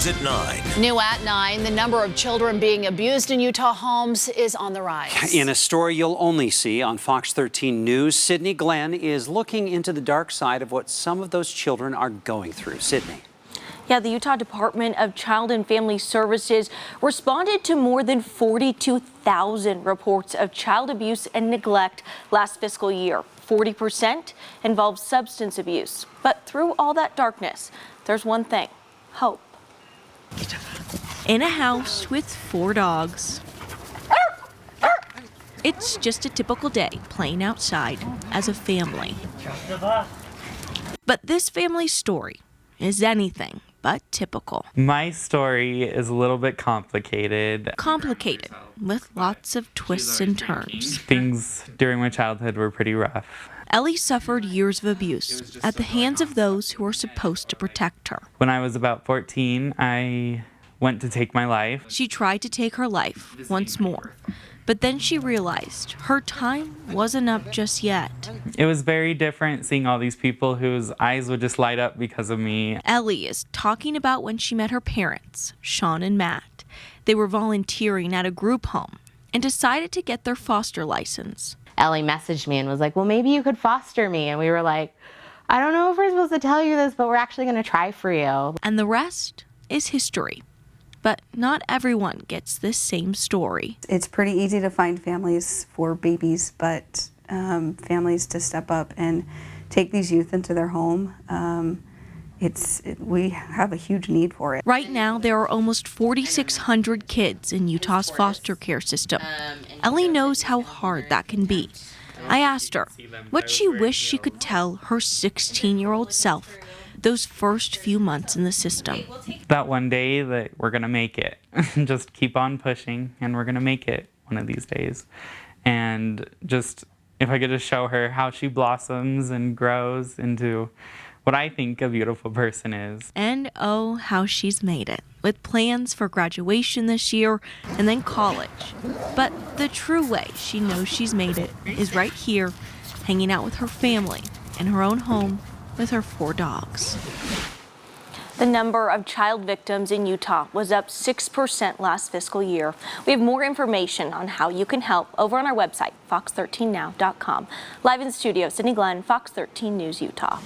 News at 9. New at 9, the number of children being abused in Utah homes is on the rise. In a story you'll only see on Fox 13 News, Sydney Glenn is looking into the dark side of what some of those children are going through. Sydney. Yeah, the Utah Department of Child and Family Services responded to more than 42,000 reports of child abuse and neglect last fiscal year. 40% involved substance abuse. But through all that darkness, there's one thing: hope. In a house with 4 dogs. It's just a typical day playing outside as a family. But this family's story is anything but typical. My story is a little bit complicated. Complicated, with lots of twists and turns. Things during my childhood were pretty rough. Ellie suffered years of abuse at the hands of those who are supposed to protect her. When I was about 14, I went to take my life. She tried to take her life once more, but then she realized her time wasn't up just yet. It was very different seeing all these people whose eyes would just light up because of me. Ellie is talking about when she met her parents, Shawn and Matt. They were volunteering at a group home and decided to get their foster license. Ellie messaged me and was like, well, maybe you could foster me. And we were like, I don't know if we're supposed to tell you this, but we're actually going to try for you. And the rest is history. But not everyone gets this same story. It's pretty easy to find families for babies, but families to step up and take these youth into their home, we have a huge need for it. Right now, there are almost 4,600 kids in Utah's foster care system. Ellie knows how hard that can be. I asked her what she wished she could tell her 16-year-old self those first few months in the system. That one day that we're going to make it. Just keep on pushing, and we're going to make it one of these days. And just, if I could just show her how she blossoms and grows into what I think a beautiful person is. And oh, how she's made it, with plans for graduation this year and then college. But the true way she knows she's made it is right here, hanging out with her family in her own home with her 4 dogs. The number of child victims in Utah was up 6% last fiscal year. We have more information on how you can help over on our website, fox13now.com. Live in the studio, Sydney Glenn, Fox 13 News, Utah.